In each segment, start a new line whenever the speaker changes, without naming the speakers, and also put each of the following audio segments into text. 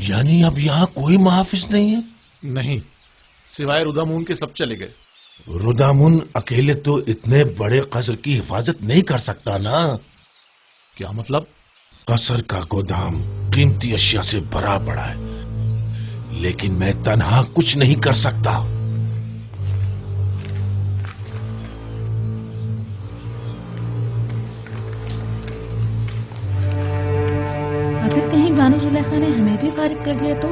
یعنی اب یہاں کوئی محافظ نہیں ہے؟
نہیں، سوائے رودامون کے سب چلے گئے۔
رودامون اکیلے تو اتنے بڑے قصر کی حفاظت نہیں کر سکتا نا۔
کیا مطلب؟
قصر کا گودام قیمتی اشیاء سے بھرا پڑا ہے، لیکن میں تنہا کچھ نہیں کر سکتا۔
اگر کہیں بانو زلیخا نے ہمیں بھی فارغ کر دیا تو؟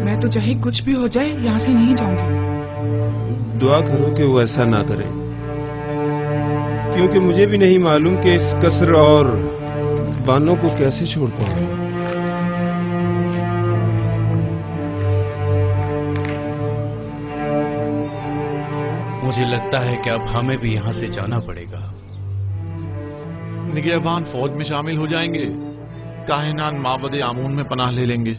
میں تو چاہے کچھ بھی ہو جائے یہاں سے نہیں جاؤں گی۔
دعا کرو کہ وہ ایسا نہ کرے، کیونکہ مجھے بھی نہیں معلوم کہ اس قصر اور بانوں کو کیسے چھوڑ پاؤں۔
مجھے لگتا ہے کہ اب ہمیں بھی یہاں سے جانا پڑے گا۔
نگہبان فوج میں شامل ہو جائیں گے، کاہنان معبد آمون میں پناہ لے لیں گے،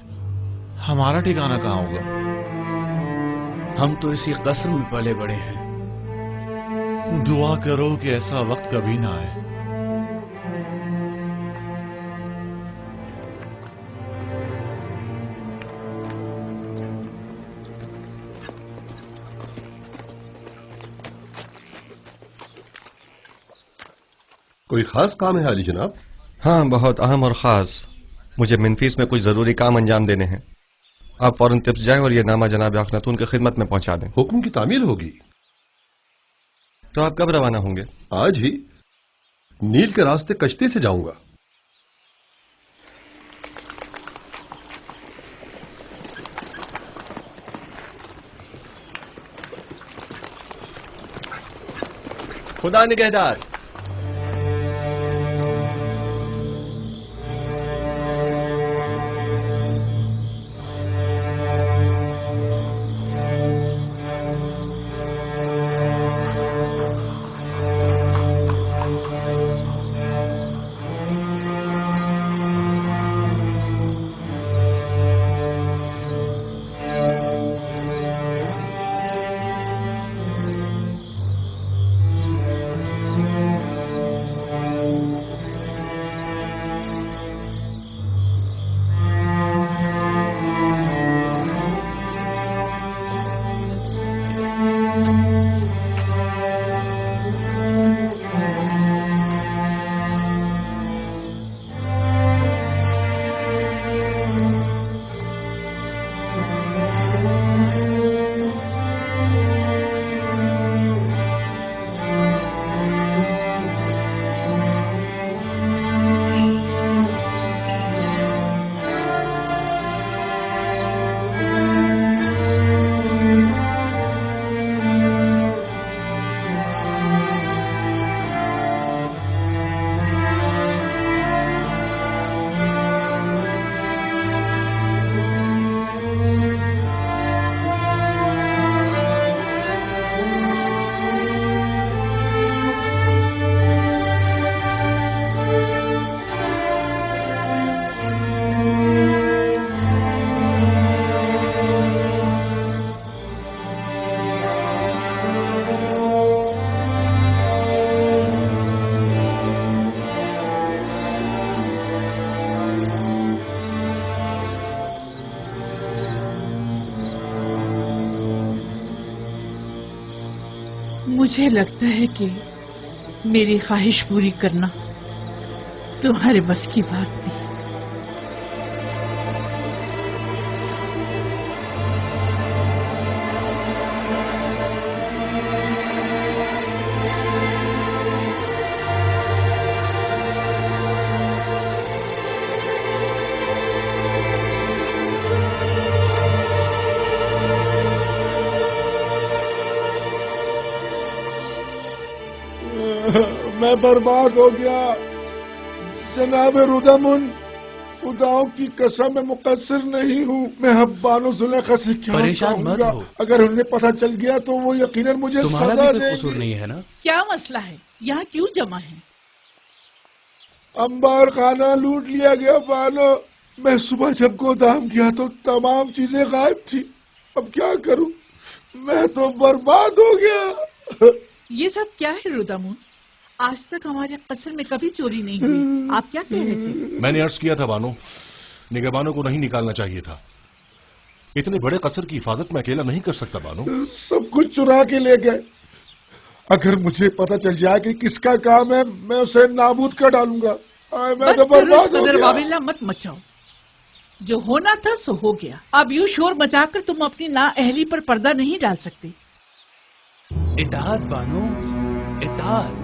ہمارا ٹھکانہ کہاں ہوگا؟
ہم تو اسی قصر میں پلے بڑے ہیں۔
دعا کرو کہ ایسا وقت کبھی نہ آئے۔
کوئی خاص کام ہے حاجی جناب؟
ہاں، بہت اہم اور خاص۔ مجھے منفیس میں کچھ ضروری کام انجام دینے ہیں۔ آپ فوراً تپس جائیں اور یہ نامہ جناب اخناتون کی خدمت میں پہنچا دیں۔
حکم کی تعمیل ہوگی۔
تو آپ کب روانہ ہوں گے؟
آج ہی نیل کے راستے کشتی سے جاؤں گا۔
خدا نگہدار۔
مجھے لگتا ہے کہ میری خواہش پوری کرنا تمہارے بس کی بات نہیں۔
میں برباد ہو گیا جناب رودامون، خداؤں کی قسم میں مقصر نہیں ہوں۔ میں اب بانو زلیخا سے کیا
پریشان مت ہو۔
اگر انہیں پتہ چل گیا تو وہ یقیناً مجھے
تمہارا
سزا
بھی
دیں
کوئی قصور
گے۔
نہیں ہے نا؟
کیا مسئلہ ہے؟ یہاں کیوں جمع ہے؟
انبار خانہ لوٹ لیا گیا بانو۔ میں صبح جب گودام گیا تو تمام چیزیں غائب تھی۔ اب کیا کروں؟ میں تو برباد ہو گیا۔
یہ سب کیا ہے رودامون؟ آج تک ہمارے قصر میں کبھی چوری نہیں ہوئی، آپ کیا کہہ رہے تھے؟
میں نے عرض کیا تھا بانو،
निगहबानों को नहीं निकालना चाहिए था। इतने बड़े कसर की हिफाजत मैं अकेला नहीं कर सकता बानो। सब कुछ चुरा के ले गए। अगर मुझे पता चल जाए कि किसका काम है, मैं उसे नाबूद कर डालूंगा। मैं तो बर्बाद हो गया।
वाविल्ला मत मचाओ, जो होना था सो हो गया। अब यूं शोर मचाकर तुम अपनी नाअहली पर पर्दा नहीं डाल सकती।
इताअत बानो, इताअत।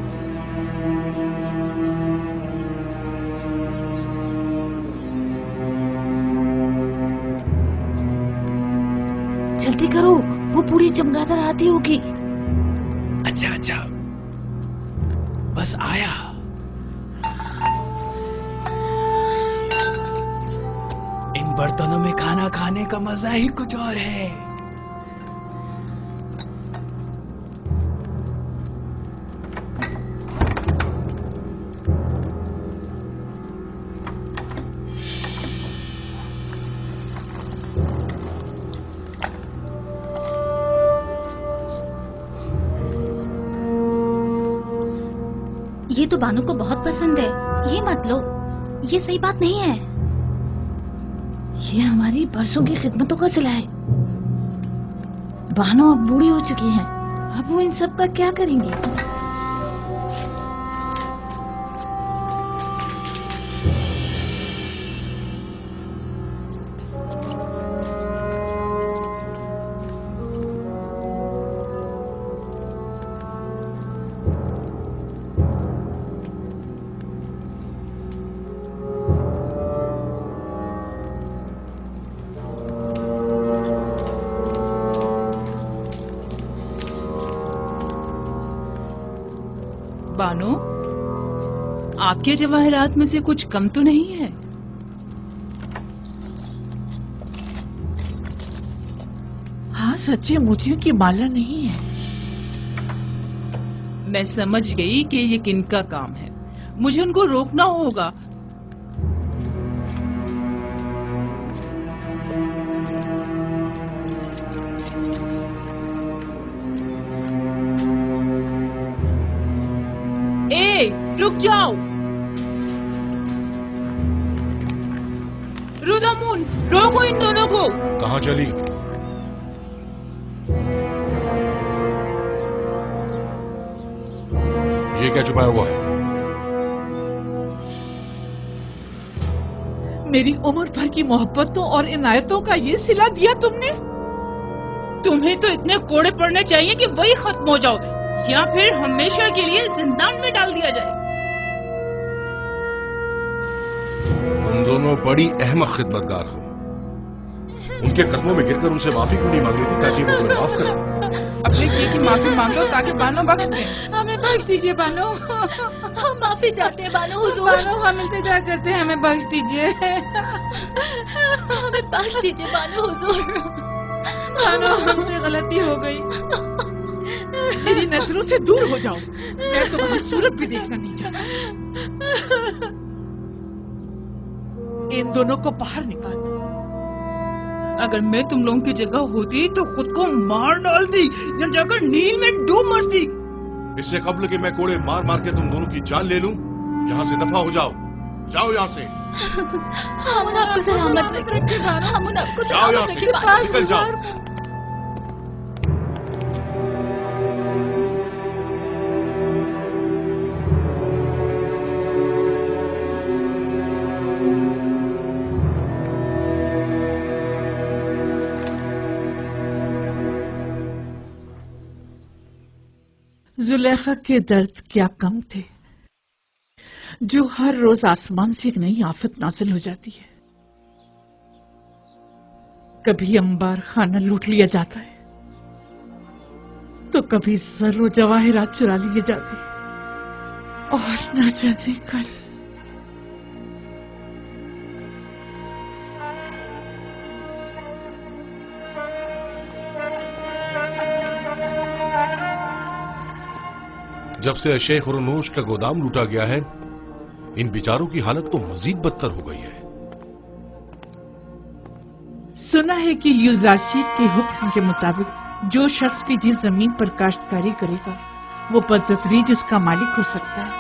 जल्दी करो, वो पूरी चमगादड़ आती होगी।
अच्छा अच्छा, बस आया। इन बर्तनों में खाना खाने का मजा ही कुछ और है।
ये तो बानो को बहुत पसंद है, ये मत लो, ये सही बात नहीं है। ये हमारी बरसों की खिदमतों का सिला है। बानो अब बूढ़ी हो चुकी हैं, अब वो इन सब का क्या करेंगी?
बानो, आपके जवाहरात में से कुछ कम तो नहीं है? हाँ, सच्चे मोतियों की माला नहीं है। मैं समझ गई कि ये किनका काम है। मुझे उनको रोकना होगा। रुक जाओ रुदामुन, रोको इन दोनों को।
कहाँ चली? ये क्या छुपाया हुआ है?
मेरी उम्र भर की मोहब्बतों और इनायतों का ये सिला दिया तुमने। तुम्हें तो इतने कोड़े पड़ने चाहिए कि वही खत्म हो जाओ, या फिर हमेशा के लिए जिंदान में डाल दिया जाए।
तुम दोनों बड़ी अहमक खिदमतगार हो। उनके कदमों में गिरकर उनसे माफी क्यों नहीं मांग रही थी ताकि वो तुम्हें माफ करें?
अपने किए की माफी मांगो ताकि बानो बख्श दे। हमें बख्श दीजिए बानो।
हम माफी चाहते हैं बानो हुजूर।
बानो, हम इंतजार करते हैं, हमें बख्श दीजिए।
हमें बख्श दीजिए बानो हुजूर।
बानो, हमसे गलती हो गई। मेरी नजरों से दूर हो जाओ, मैं तुम्हारी सूरत भी देखना नहीं चाहता। इन दोनों को बाहर निकाल। अगर मैं तुम लोगों की जगह होती तो खुद को मार डालती या जाकर नील में डूब मरती।
इससे कबल कि मैं कोड़े मार मार के तुम दोनों की जान ले लूं, यहाँ से दफा हो जाओ। जाओ यहाँ से।
हम आपको सलामत रखें। हम आपको सलामत रखें।
निकल जाओ।
जुलेखा के दर्द क्या कम थे, जो हर रोज आसमान से एक नई आफत नाजिल हो जाती है। कभी अंबार खाना लूट लिया जाता है, तो कभी ज़र्रो जवाहिरात चुरा लिए जाते हैं, और ना जाने कल।
जब से शेख रुनूश का गोदाम लूटा गया है, इन बेचारों की हालत तो मजीद बदतर हो गई है।
सुना है कि यूजारशीद के हुक्म के मुताबिक जो शख्स भी जिस जमीन पर काश्तकारी करेगा वो बदतदरीज उसका मालिक हो सकता है।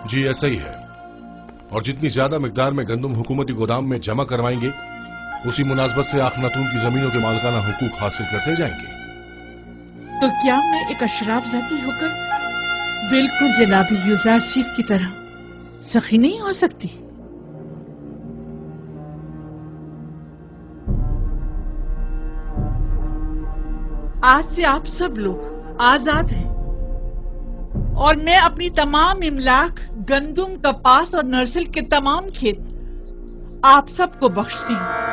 जी ऐसा ही है। और जितनी ज्यादा मिकदार में गंदम हुकूमती गोदाम में जमा करवाएंगे उसी मुनासबत से आखनातून की जमीनों के मालिकाना हुकूक हासिल करते जाएंगे।
तो क्या मैं एक अशराफ जाती होकर बिल्कुल जनाबी यूजारशिफ की तरह सखी नहीं हो सकती? आज से आप सब लोग आजाद हैं और मैं अपनी तमाम इमलाक, गंदुम, कपास और नरसिल के तमाम खेत आप सबको बख्शती हूँ।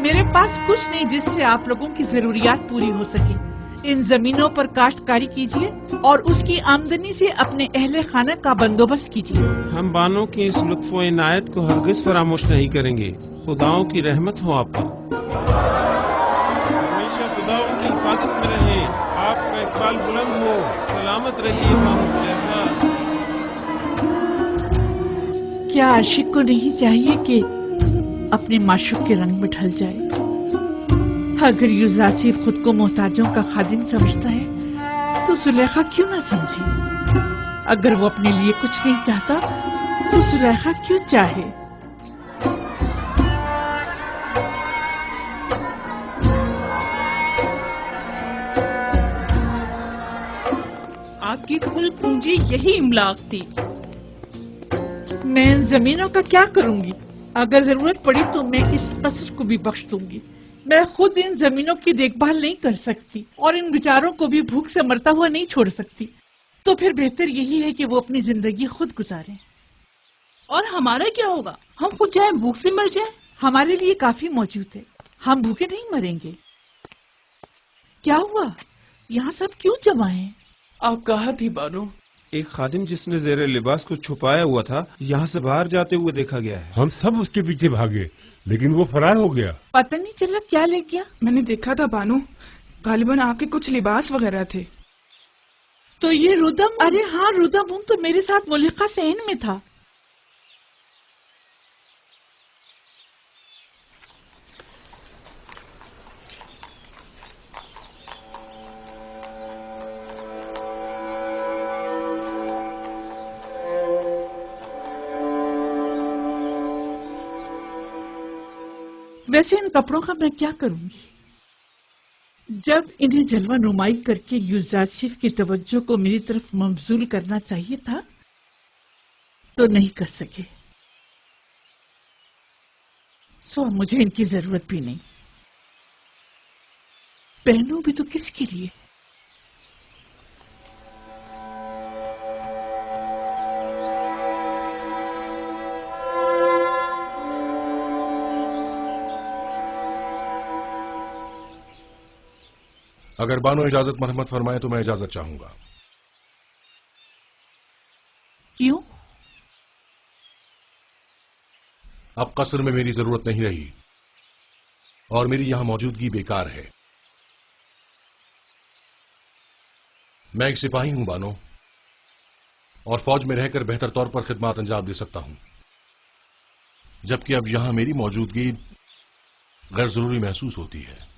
मेरे पास कुछ नहीं जिससे आप लोगों की जरूरियात पूरी हो सके। इन जमीनों पर काश्तकारी कीजिए और उसकी आमदनी से अपने अहले खाना का बंदोबस्त कीजिए।
हम बानों की इस लुत्फ व इनायत को हरगिज फरामोश नहीं करेंगे। खुदाओं की रहमत हो आप पर। हमेशा खुदाओं की हिफाजत में रहें। आपका इकबाल बुलंद हो। सलामत रहिए बानो जैसा।
क्या आशिक को नहीं चाहिए कि अपने माशूक के रंग में ढल जाए? अगर यूजासिफ खुद को मोहताजों का खादिम समझता है तो सुलेखा क्यों ना समझे? अगर वो अपने लिए कुछ नहीं चाहता तो सुलेखा क्यों चाहे?
आपकी कुल पूंजी यही इमलाक थी।
मैं इन जमीनों का क्या करूंगी? अगर जरूरत पड़ी तो मैं इस कसर को भी बख्श दूंगी। मैं खुद इन जमीनों की देखभाल नहीं कर सकती और इन बेचारों को भी भूख से मरता हुआ नहीं छोड़ सकती। तो फिर बेहतर यही है कि वो अपनी जिंदगी खुद गुजारें।
और हमारा क्या होगा? हम खुद चाहे भूख से मर जाए।
हमारे लिए काफी मौजूद है। हम भूखे नहीं मरेंगे। क्या हुआ? यहाँ सब क्यों जमा हैं?
आप कहा थी बानो?
एक खादिम जिसने जेरे लिबास को छुपाया हुआ था यहाँ से बाहर जाते हुए देखा गया है।
हम सब उसके पीछे भागे लेकिन वो फरार हो गया।
पता नहीं चला क्या ले गया।
मैंने देखा था बानो, गालिबन आपके कुछ लिबास वगैरह थे।
तो ये रुदम? अरे हाँ, रुदम तो मेरे साथ मुलिका सेन में था। वैसे इन कपड़ों का मैं क्या करूंगी? जब इन्हें जलवा नुमाई करके यूजासिफ की तवज्जो को मेरी तरफ मबजूल करना चाहिए था तो नहीं कर सके। सो मुझे इनकी जरूरत भी नहीं। पहनूं भी तो किसके लिए?
अगर बानो इजाजत मरहमत फरमाए तो मैं इजाजत चाहूंगा।
क्यों?
अब कसर में मेरी जरूरत नहीं रही और मेरी यहां मौजूदगी बेकार है। मैं एक सिपाही हूं बानो और फौज में रहकर बेहतर तौर पर खिदमत अंजाम दे सकता हूं, जबकि अब यहां मेरी मौजूदगी गैर जरूरी महसूस होती है।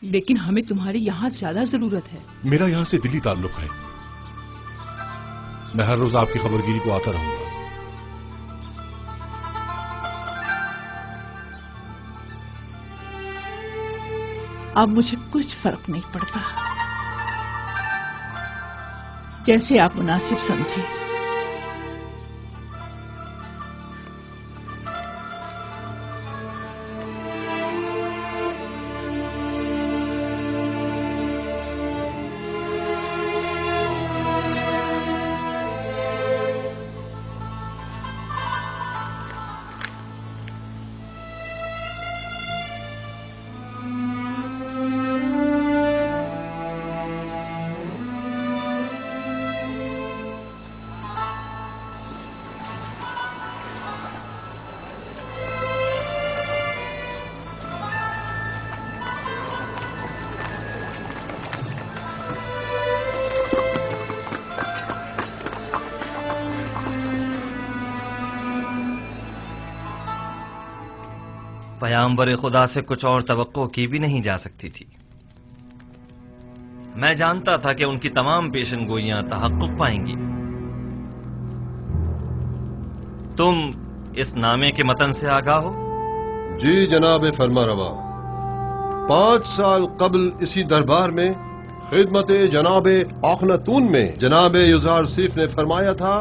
लेकिन हमें तुम्हारी यहाँ ज्यादा जरूरत है।
मेरा यहाँ से दिली ताल्लुक है। मैं हर रोज आपकी खबरगिरी को आता रहूंगा।
अब मुझे कुछ फर्क नहीं पड़ता। जैसे आप मुनासिब समझे।
پیامبر خدا سے کچھ اور توقع کی بھی نہیں جا سکتی تھی۔ میں جانتا تھا کہ ان کی تمام پیشن گوئیاں تحقق پائیں گی۔ تم اس نامے کے متن سے آگاہ ہو؟
جی جناب فرما روا، 5 سال قبل اسی دربار میں خدمت جناب آخناتون میں جناب یزار سیف نے فرمایا تھا،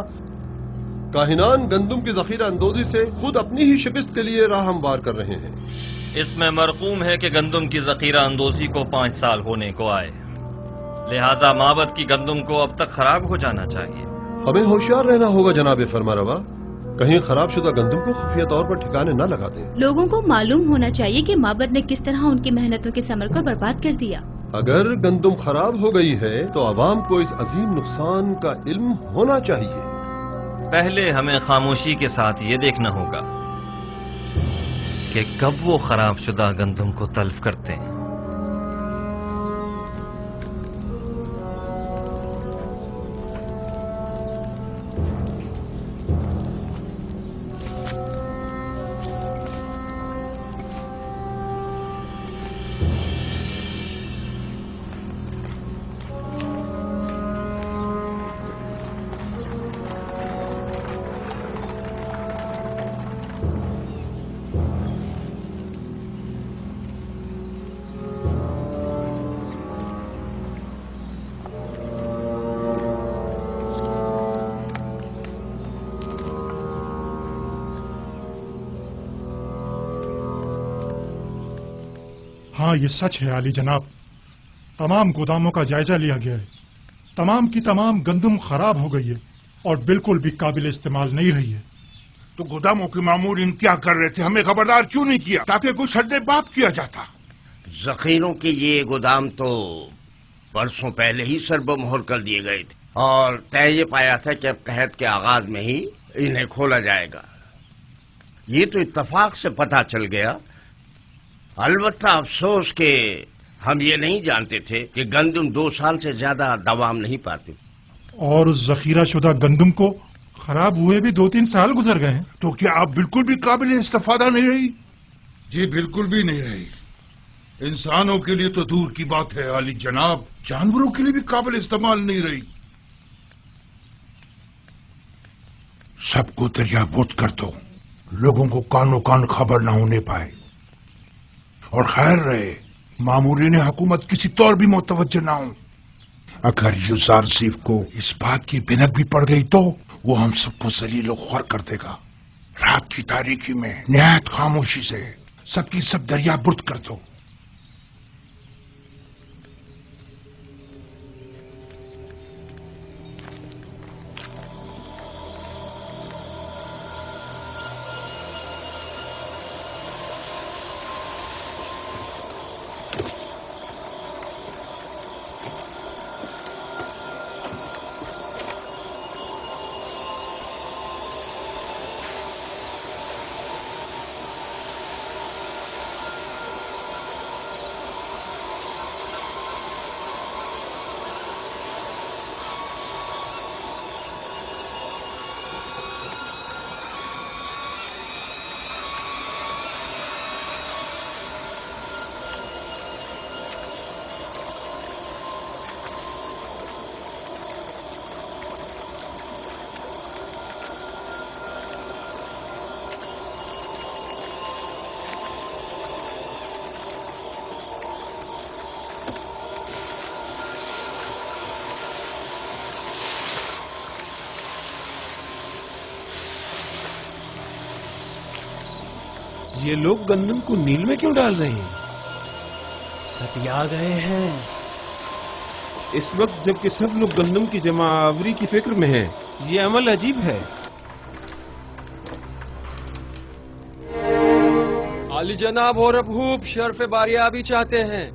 کاہنان گندم کی ذخیرہ اندوزی سے خود اپنی ہی شکست کے لیے راہ ہموار کر رہے ہیں۔
اس میں مرقوم ہے کہ گندم کی ذخیرہ اندوزی کو 5 سال ہونے کو آئے، لہذا معبد کی گندم کو اب تک خراب ہو جانا چاہیے۔
ہمیں ہوشیار رہنا ہوگا جناب فرما روا، کہیں خراب شدہ گندم کو خفیہ طور پر ٹھکانے نہ لگا دیں۔
لوگوں کو معلوم ہونا چاہیے کہ معبد نے کس طرح ان کی محنتوں کے ثمر کو برباد کر دیا۔
اگر گندم خراب ہو گئی ہے تو عوام کو اس عظیم نقصان کا علم ہونا چاہیے۔
پہلے ہمیں خاموشی کے ساتھ یہ دیکھنا ہوگا کہ کب وہ خراب شدہ گندم کو تلف کرتے ہیں۔
ہاں یہ سچ ہے عالی جناب، تمام گوداموں کا جائزہ لیا گیا ہے، تمام کی تمام گندم خراب ہو گئی ہے اور بالکل بھی قابل استعمال نہیں رہی ہے۔
تو گوداموں کے مامورین کیا کر رہے تھے؟ ہمیں خبردار کیوں نہیں کیا تاکہ کچھ حد باب کیا جاتا؟
ذخیروں کے یہ گودام تو برسوں پہلے ہی سرب مہر کر دیے گئے تھے اور طے یہ پایا تھا کہ اب قحط کے آغاز میں ہی انہیں کھولا جائے گا۔ یہ تو اتفاق سے پتہ چل گیا، البتہ افسوس کہ ہم یہ نہیں جانتے تھے کہ گندم 2 سال سے زیادہ دوام نہیں پاتے۔
اور اس ذخیرہ شدہ گندم کو خراب ہوئے بھی 2-3 سال گزر گئے ہیں۔
تو کیا آپ بالکل بھی قابل استفادہ نہیں رہی؟ جی بالکل بھی نہیں رہی۔ انسانوں کے لیے تو دور کی بات ہے عالی جناب، جانوروں کے لیے بھی قابل استعمال نہیں رہی۔ سب کو دریا بوت کر دو، لوگوں کو کانوں کان خبر نہ ہونے پائے، اور خیر رہے مامورین حکومت کسی طور بھی متوجہ نہ ہوں۔ اگر یزار سیف کو اس بات کی بھنک بھی پڑ گئی تو وہ ہم سب کو ذلیل و خوار کر دے گا۔ رات کی تاریکی میں نہایت خاموشی سے سب کی سب دریا برد کر دو۔
یہ لوگ گندم کو نیل میں کیوں ڈال رہے ہیں؟
سٹیا گئے ہیں۔
اس وقت جبکہ سب لوگ گندم کی جمع آوری کی فکر میں ہیں، یہ عمل عجیب ہے۔
عالی جناب اور ابھوب شرف باریابی چاہتے ہیں۔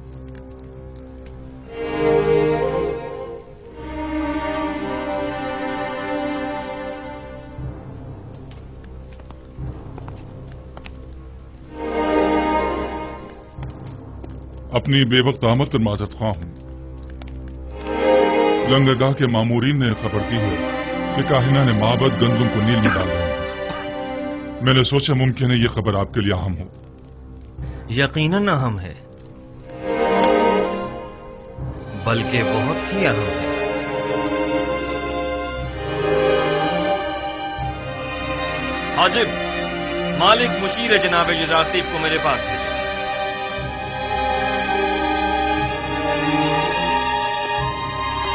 اپنی بے وقت آمد پر معذرت خواہ ہوں۔ لنگرگاہ کے مامورین نے خبر دی ہے کہ کاہنہ نے معبد گندم کو نیل میں ڈال رہے ہیں۔ میں نے سوچا ممکن ہے یہ خبر آپ کے لیے اہم ہو۔
यकीनन अहम है, बल्कि बहुत ही अहम है। हाजिब, मालिक मुशीर जनाब युजारसीफ को मेरे पास भेजो।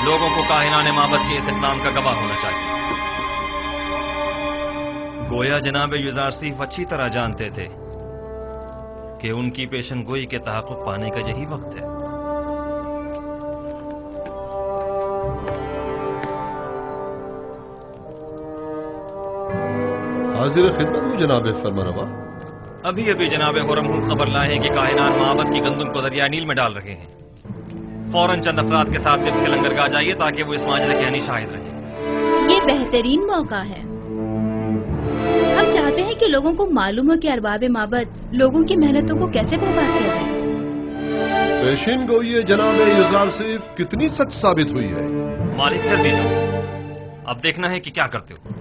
लोगों को काहिनाने माबद के इस इक़दाम का गवाह होना चाहिए। गोया जनाब युजारसीफ अच्छी तरह जानते थे कि उनकी पेशनगोई के तहक़्क़ुक़ पाने का यही वक्त है।
हाजिर खिदमत हूँ जनाब फरमारवा।
अभी अभी जनाब हुरम खबर लाए हैं कि काहिनान माबद की गंदुम को दरिया नील में डाल रहे हैं। फौरन चंद अफराद के साथ तिब्स के लंगरगाह जाइए ताकि वो इस माजरे के हनी शाहिद रहे।
ये बेहतरीन मौका है। हम चाहते हैं कि लोगों को मालूम हो कि अरबाब माबद लोगों की मेहनतों को कैसे बर्बाद किया जाए।
पेशिन गोई जनाब युजारसीफ कितनी सच साबित हुई है।
मालिक जल्दी जाओ, अब देखना है कि क्या करते हो।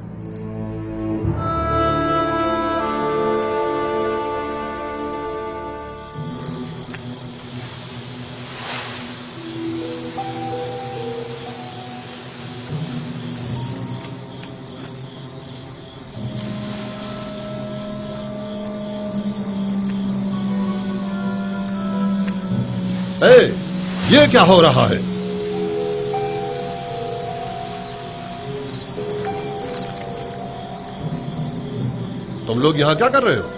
ये क्या हो रहा है? तुम लोग यहां क्या कर रहे हो?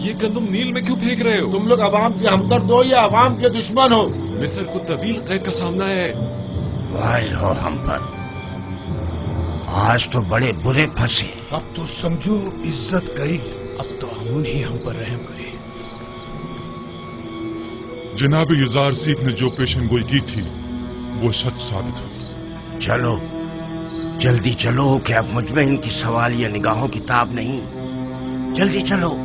ये गंदम नील में क्यों फेंक रहे हो?
तुम लोग अवाम के हमदर्द हो या अवाम के दुश्मन हो?
मिस्र को तवील कैद का सामना है।
वाह हो हम पर, आज तो बड़े बुरे फंसे।
अब तो समझो इज्जत गई। अब तो अमून ही हम पर रहम करे।
जनाब युजारसीफ ने जो पेशनगोई की थी वो सच साबित हुई।
चलो जल्दी चलो कि अब मुझ में इनकी सवाल या निगाहों की ताब नहीं। जल्दी चलो।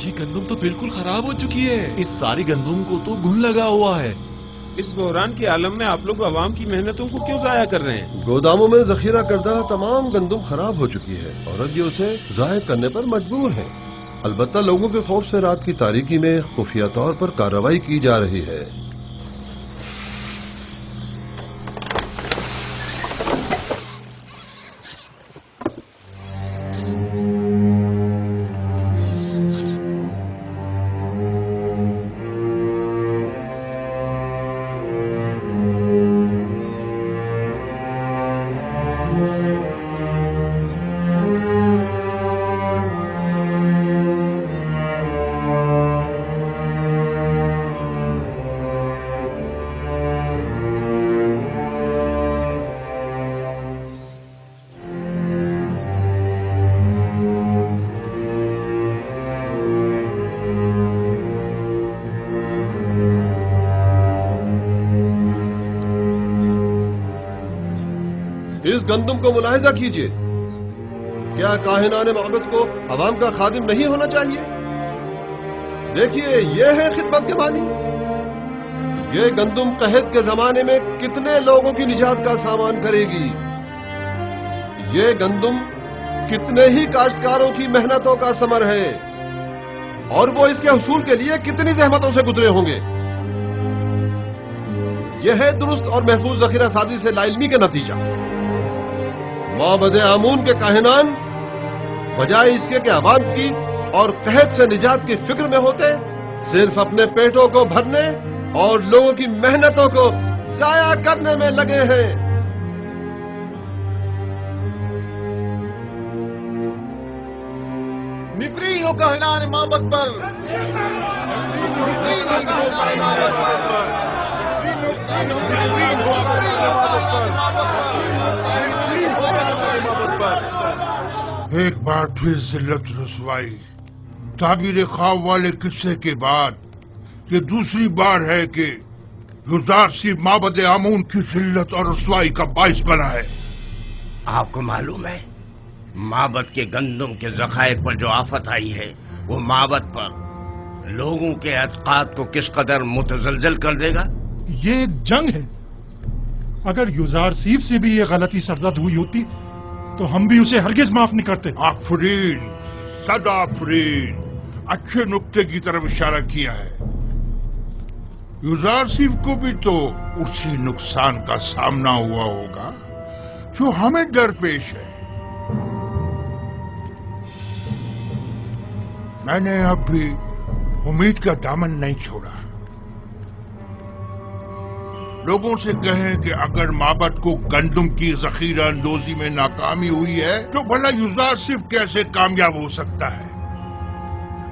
ये गंदम तो बिल्कुल खराब हो चुकी है। इस सारी गंदम को तो घुन लगा हुआ है।
इस बहरान के आलम में आप लोग अवाम की मेहनतों को क्यों जाया कर रहे हैं?
गोदामों में जखीरा करदा तमाम गंदम खराब हो चुकी है और अब ये उसे जाहिर करने पर मजबूर है। अलबत्ता लोगों के खौफ से रात की तारीकी में खुफिया तौर पर कार्रवाई की जा रही है। इस गंदम को मुलाहिजा कीजिए। क्या काहिनाने माबद को अवाम का खादिम नहीं होना चाहिए? देखिए, ये है खिदमत के मानी। ये गंदम कहत के जमाने में कितने लोगों की निजात का सामान करेगी। ये गंदम कितने ही काश्तकारों की मेहनतों का समर है और वो इसके हुसूल के लिए कितनी जहमतों से गुजरे होंगे। यह है दुरुस्त और महफूज जखीरा साजी से लाइल्मी के नतीजा। माबद आमून के काहिनान बजाय इसके कि अवाम की और कहत से निजात की फिक्र में होते, सिर्फ अपने पेटों को भरने और लोगों की मेहनतों को जाया करने में लगे हैं।
यकीन हो काहिनान माबद पर,
एक बार फिर जिल्लत रसवाई, ताबीर ख्वाब वाले किस्से के बाद ये दूसरी बार है कि युजारसीफ माबद आमून की जिल्लत और रसवाई का बाइस बना है।
आपको मालूम है माबद के गंदम के जखायर पर जो आफत आई है वो माबद पर लोगों के अतकाद को किस कदर मुतजलजल कर देगा।
ये एक जंग है। अगर युजारसीफ से भी ये गलती सरजद हुई होती तो हम भी उसे हरगिज माफ नहीं करते।
आफरीन, सदा आफरीन, अच्छे नुक्ते की तरफ इशारा किया है। युजारसीफ को भी तो उसी नुकसान का सामना हुआ होगा जो हमें दरपेश है। मैंने अब भी उम्मीद का दामन नहीं छोड़ा। लोगों से कहें कि अगर माबद को गंदम की जखीरा अंदोजी में नाकामी हुई है तो भला युजारसीफ कैसे कामयाब हो सकता है।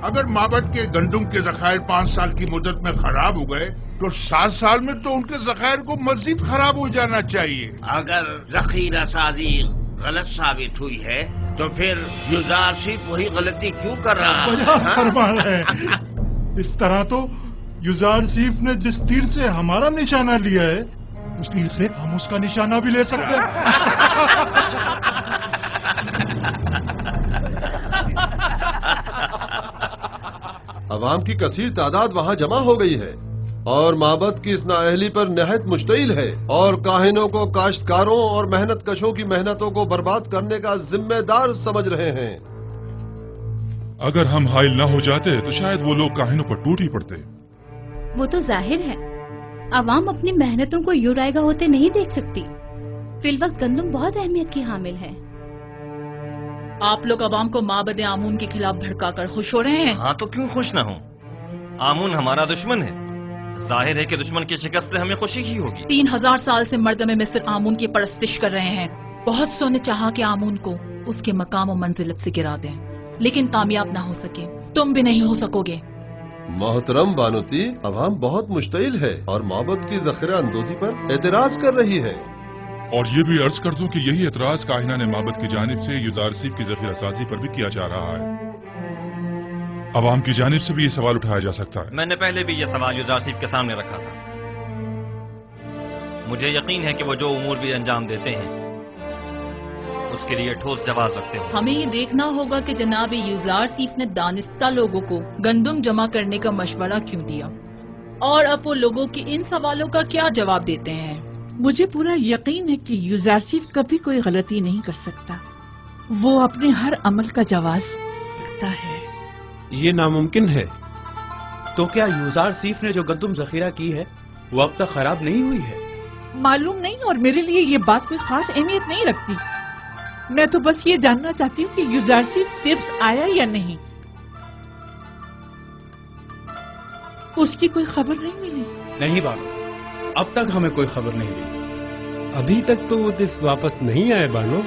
अगर माबद के गंदम के जखायर 5 साल की मुद्दत में खराब हो गए तो 7 साल में तो उनके जखायर को मजीद खराब हो जाना चाहिए।
अगर जखीरा साजी गलत साबित हुई है तो फिर युजारसीफ वही गलती क्यों कर रहा है?
फरमा रहे हैं। इस तरह तो युजारसीफ ने जिस तीर से हमारा निशाना लिया है उस तीर से हम उसका निशाना भी ले सकते हैं।
अवाम की कसीर तादाद वहाँ जमा हो गई है और माबद की इस नाअहली पर नहायत मुश्तइल है और काहिनों को काश्तकारों और मेहनत कशों की मेहनतों को बर्बाद करने का जिम्मेदार समझ रहे हैं।
अगर हम हाइल न हो जाते तो शायद वो लोग काहिनों पर टूट ही पड़ते।
वो तो जाहिर है अवाम अपनी मेहनतों को यूं रायगा होते नहीं देख सकती। फिलवक्त गंदम बहुत अहमियत की हामिल है।
आप लोग अवाम को माबद आमून के खिलाफ भड़काकर खुश हो रहे हैं।
हाँ तो क्यों खुश ना हो? आमून हमारा दुश्मन है। जाहिर है कि दुश्मन की शिकस्त से हमें खुशी ही होगी।
3000 साल से मर्दमे मिस्र आमून की परस्तिश कर रहे हैं। बहुत सो ने चाहा कि आमून को उसके मकाम और मंजिलत से गिरा दें, लेकिन कामयाब ना हो सके। तुम भी नहीं हो सकोगे।
मोहतरम बानुती, अवाम बहुत मुश्तइल है और माबद की जखीरा अंदोजी पर एतराज कर रही है।
और ये भी अर्ज कर दूं कि यही एतराज काहिना ने माबद की जानिब से युजारसीफ की जखीरा साजी पर भी किया जा रहा है। अवाम की जानिब से भी ये सवाल उठाया जा सकता है।
मैंने पहले भी ये सवाल युजारसीफ के सामने रखा था। मुझे यकीन है कि वो जो उमूर भी अंजाम देते हैं उसके लिए ठोस जवाब रखते हो।
हमें ये देखना होगा कि जनाब युजारसीफ ने दानिस्ता लोगों को गंदम जमा करने का मशवरा क्यों दिया और अब वो लोगों के इन सवालों का क्या जवाब देते हैं।
मुझे पूरा यकीन है कि युजारसीफ कभी कोई गलती नहीं कर सकता। वो अपने हर अमल का जवाब रखता है।
ये नामुमकिन है।
तो क्या युजारसीफ ने जो गंदम जखीरा की है वो अब तक खराब नहीं हुई है?
मालूम नहीं, और मेरे लिए ये बात कोई खास अहमियत नहीं रखती। मैं तो बस ये जानना चाहती हूँ कि युजारसीफ तिब्स आया या नहीं। उसकी कोई खबर नहीं मिली।
नहीं बानो, अब तक हमें कोई खबर नहीं मिली।
अभी तक तो वो तिब्स वापस नहीं आए बानो।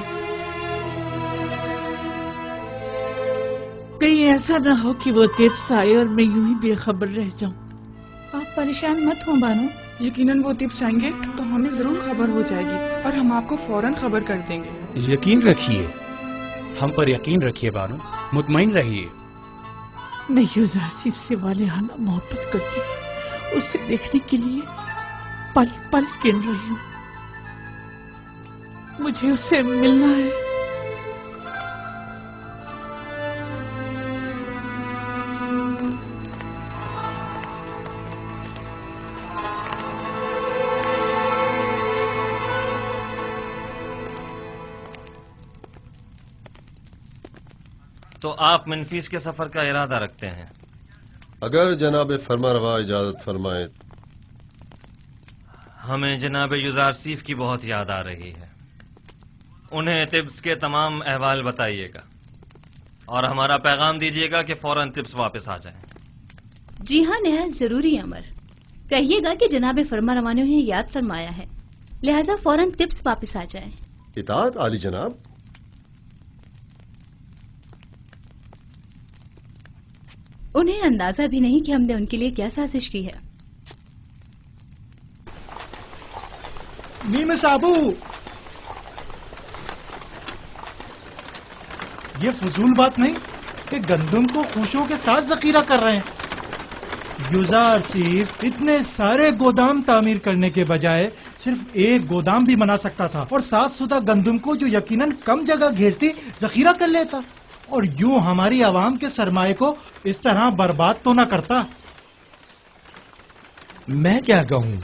कहीं ऐसा न हो कि वो तिब्स आए और मैं यूं ही बेखबर रह जाऊं।
आप परेशान मत हो बानो, यकीनन वो तिब्स आएंगे तो हमें जरूर खबर हो जाएगी और हम आपको फौरन खबर कर देंगे।
यकीन रखिए, हम पर यकीन रखिए बानो, मुतमईन रहिए।
मैं युजारसीफ से वालिहाना मोहब्बत करती हूँ। उसे देखने के लिए पल पल गिन रही हूँ। मुझे उससे मिलना है।
तो आप मनफीस के सफर का इरादा रखते हैं?
अगर जनाब फरमारवा इजाजत फरमाए।
हमें जनाब युजारसीफ की बहुत याद आ रही है। उन्हें तिब्स के तमाम अहवाल बताइएगा और हमारा पैगाम दीजिएगा कि फौरन तिब्स वापस आ जाएं।
जी हाँ, निहायत जरूरी अमर। कहिएगा कि जनाब फरमारवा ने उन्हें याद फरमाया है, लिहाजा फौरन तिब्स वापस आ जाएं।
इताअत आली जनाब।
उन्हें अंदाजा भी नहीं कि हमने उनके लिए क्या साजिश की है।
नीम साबू, ये फजूल बात नहीं कि गंदम को खुशियों के साथ जखीरा कर रहे हैं। युजार सिर्फ इतने सारे गोदाम तामीर करने के बजाय सिर्फ एक गोदाम भी बना सकता था और साफ सुथरा गंदम को जो यकीनन कम जगह घेरती जखीरा कर लेता और यूं हमारी आवाम के सरमाए को इस तरह बर्बाद तो ना करता।
मैं क्या कहूं,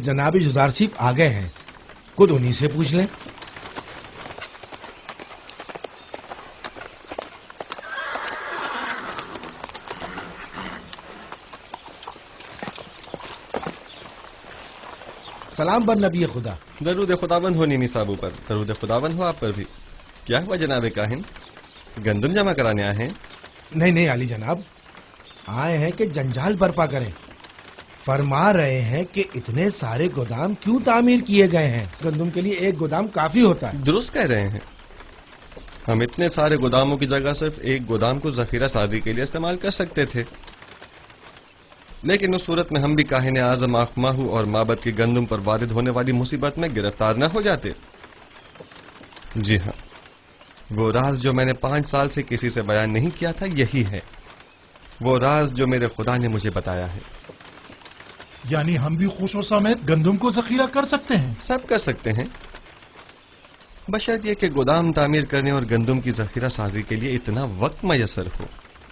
जनाब युजार सिर्फ आ गए हैं, खुद उन्हीं से पूछ लें। सलाम बर नबी खुदा।
दरूद खुदाबंद हो नीमी साबू पर, दरूद खुदाबंद हो आप पर भी। क्या हुआ जनाब काहिन, गंदम जमा कराने आए हैं?
नहीं नहीं आली जनाब, आए हैं कि जंजाल बर्पा करें। फरमा रहे हैं कि इतने सारे गोदाम क्यों तामीर किए गए हैं, गंदम के लिए एक गोदाम काफी होता है।
दुरुस्त कह रहे हैं, हम इतने सारे गोदामों की जगह सिर्फ एक गोदाम को जखीरा साजी के लिए इस्तेमाल कर सकते थे, लेकिन उस सूरत में हम भी काहिन आजम आखमाहू और माबद की गंदम पर वारिद होने वाली मुसीबत में गिरफ्तार न हो जाते। जी हाँ, वो राज जो मैंने 5 साल से किसी से बयान नहीं किया था, यही है वो राज जो मेरे खुदा ने मुझे बताया है।
यानी हम भी खुशो समेत गंदम को जखीरा कर सकते हैं?
सब कर सकते हैं, बशर्त ये कि गोदाम तामीर करने और गंदम की जखीरा साजी के लिए इतना वक्त मैसर हो।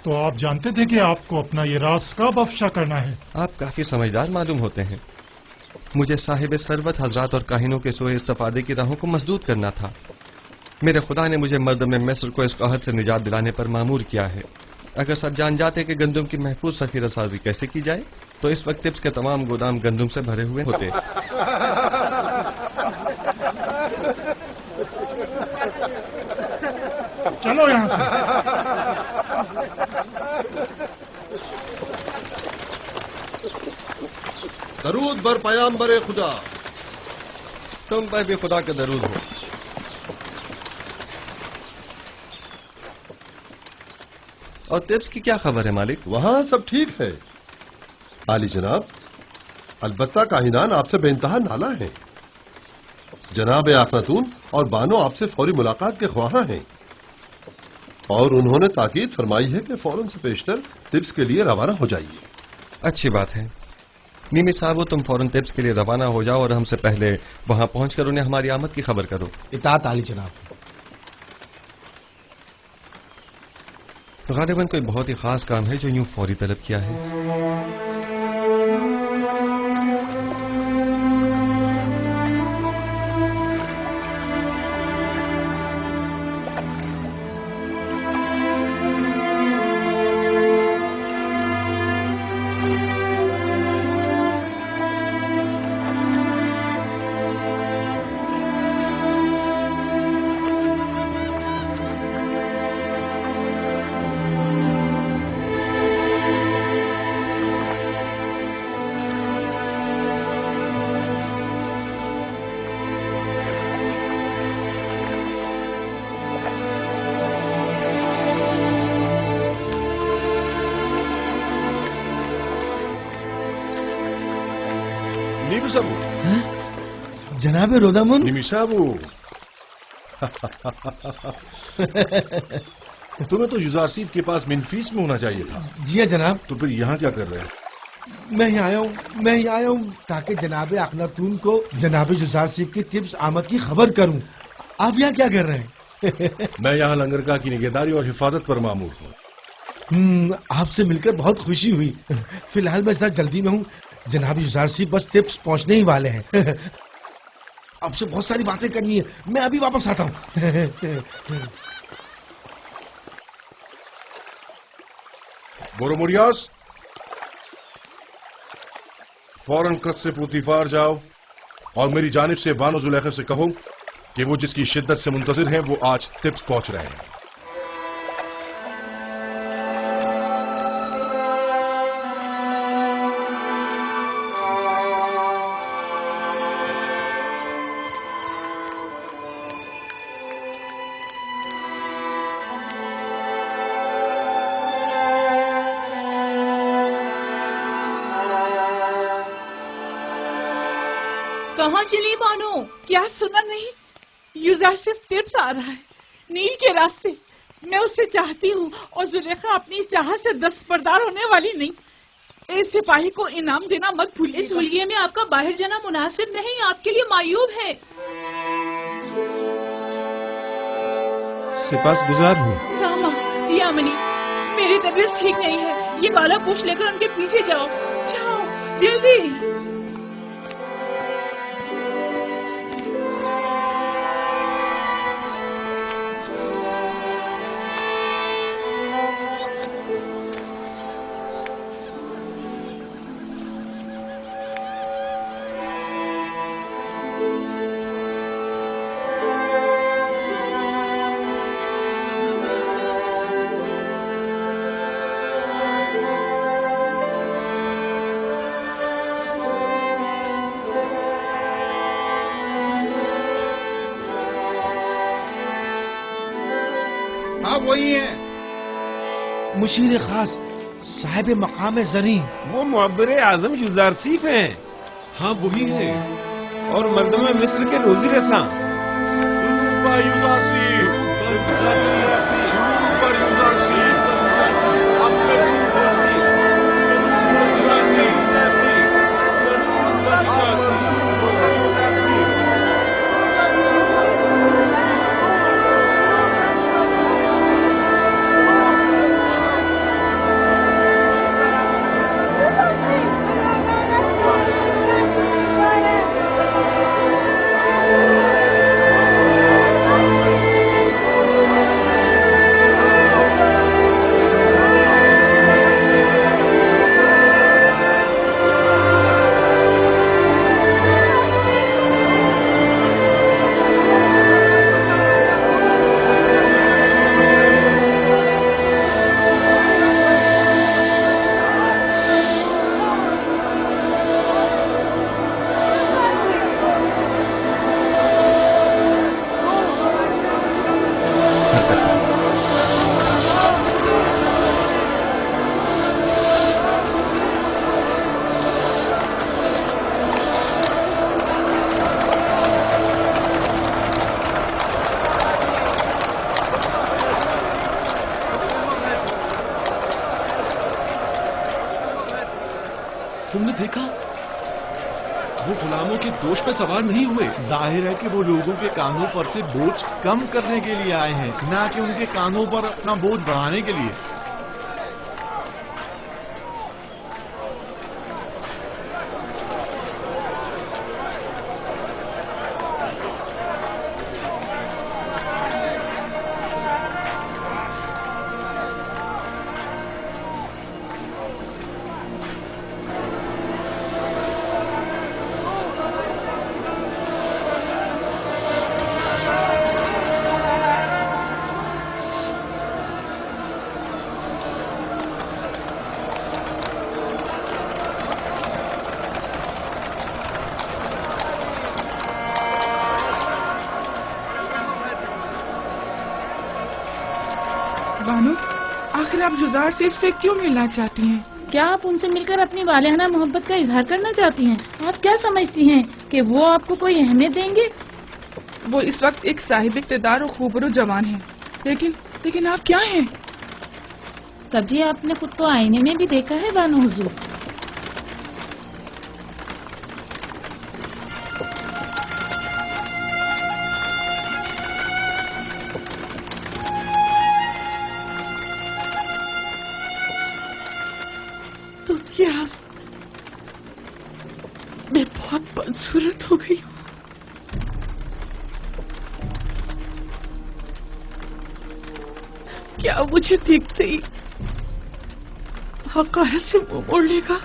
तो आप जानते थे कि आपको अपना ये राज कब अफशा करना है?
आप काफी समझदार मालूम होते हैं। मुझे साहिब सरवत हजरात और काहिनों के सोए इस्तेफादे की राहों को मजदूद करना था। मेरे खुदा ने मुझे मर्दम मिस्र को इस कहत से निजात दिलाने पर मामूर किया है। अगर सब जान जाते कि गंदम की महफूज जखीरा साजी कैसे की जाए तो इस वक्त टिप्स के तमाम गोदाम गंदम से भरे हुए होते।
चलो यहां से।
दरूद बर पयाम्बर खुदा।
तुम पर भी खुदा का दरूद हो। और टिप्स की क्या खबर है मालिक?
वहां सब ठीक है आली जनाब, अलबत्ता काहिनान आपसे बेइंतहा नाला है। जनाब आखनातून और बानो आपसे फौरी मुलाकात के ख्वाहां हैं और उन्होंने ताकीद फरमाई है कि फौरन से पेशतर टिप्स के लिए रवाना हो जाइए।
अच्छी बात है नीमी साहब, तुम फौरन टिप्स के लिए रवाना हो जाओ और हमसे पहले वहां पहुंचकर उन्हें हमारी आमद की खबर करो।
इताअत आली जनाब।
गालिबन कोई बहुत ही खास काम है जो यूं फौरी तलब किया है।
जनाब रोदामुन।
निमिसाबू तुम्हें तो युजारसीब के पास मिनफीस में होना चाहिए था।
जी हाँ जनाब।
तो फिर यहाँ क्या कर रहे हैं?
मैं ही आया हूँ ताकि जनाब अखनातून को जनाब युजारसीब की टिप्स आमद की खबर करूँ। आप यहाँ क्या कर रहे हैं?
मैं यहाँ लंगरगाह की निगहदारी और हिफाजत पर मामूर हूँ।
आपसे मिलकर बहुत खुशी हुई। फिलहाल मैं जरा जल्दी में हूँ, जनाब युजारसीब बस टिप्स पहुँचने ही वाले हैं। आपसे बहुत सारी बातें करनी है, मैं अभी वापस आता हूँ।
बोरोमोरियास, फौरन कस्र पुतिफार जाओ और मेरी जानिब से बानो जुलैखा से कहो कि वो जिसकी शिद्दत से मुंतजिर हैं वो आज टिप्स पहुंच रहे हैं।
कहाँ चली बानो?
क्या सुना नहीं? यूजारशिप टिप्स आ रहा है नील के रास्ते। मैं उससे चाहती हूँ और जुलेखा अपनी चाह से दस्तबरदार होने वाली नहीं। इस सिपाही को इनाम देना मत भूलिए।
इस हुलिये में आपका बाहर जाना मुनासिब नहीं, आपके लिए मायूब है।
सिपासगुजार हूँ।
रामा, यामिनी, मेरी तबीयत ठीक नहीं है। ये बाला पूछ लेकर उनके पीछे जाओ, जाओ जल्दी।
हाँ वही है मुशीर खास साहिब मकाम जरी।
वो मुअब्बर आजम युजारसीफ हैं।
हाँ वही है।
और मर्दम मिस्र के रोजी रसा।
तुमने देखा वो गुलामों के दोष पे सवार नहीं हुए।
जाहिर है कि वो लोगों के कानों पर से बोझ कम करने के लिए आए हैं, ना कि उनके कानों पर अपना बोझ बढ़ाने के लिए।
बानो, आखिर आप जुजार सिर्फ से क्यों मिलना चाहती हैं?
क्या आप उनसे मिलकर अपनी वालिहाना मोहब्बत का इजहार करना चाहती हैं? आप क्या समझती हैं कि वो आपको कोई अहमियत देंगे?
वो इस वक्त एक साहिब इक़्तिदार और खूबरू जवान है, लेकिन आप क्या हैं?
कभी आपने खुद को आईने में भी देखा है बानो हुजूर?
तो क्या मैं बहुत बदसूरत हो गई हूँ? क्या मुझे देखते ही हक़ाइक़ से मुंह मोड़ लेगा?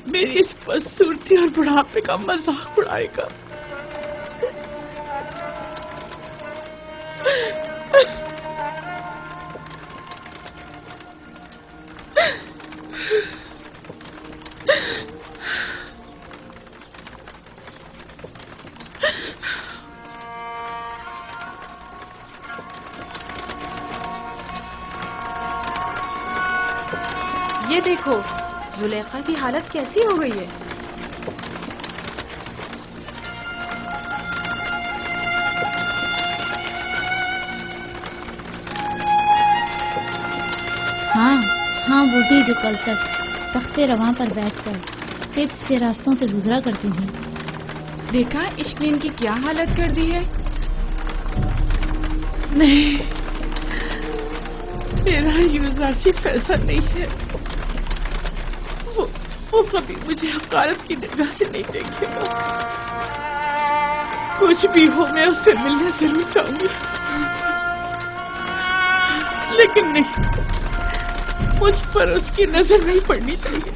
मेरी इस बदसूरती और बुढ़ापे का मजाक उड़ाएगा?
ये देखो, जुलेखा की हालत कैसी हो गई है।
वही जो कल तक तख्ते रवां पर बैठकर हिब्स के रास्तों से गुजरा करती थी।
देखा इश्क ने इनकी क्या हालत कर दी है। नहीं, मेरा यूज़र सिर्फ ऐसा नहीं है। वो कभी मुझे हकारत की निगाह से नहीं देखेगा। कुछ भी हो मैं उससे मिलने जरूर चाहूंगी, लेकिन नहीं, मुझ पर उसकी नजर नहीं पड़नी चाहिए।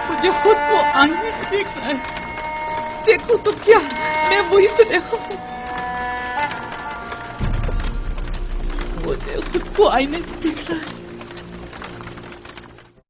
मुझे खुद को आईने में देखना है। देखो तो क्या मैं वही सुलेखा हूँ। मुझे खुद को आईने में देखना है।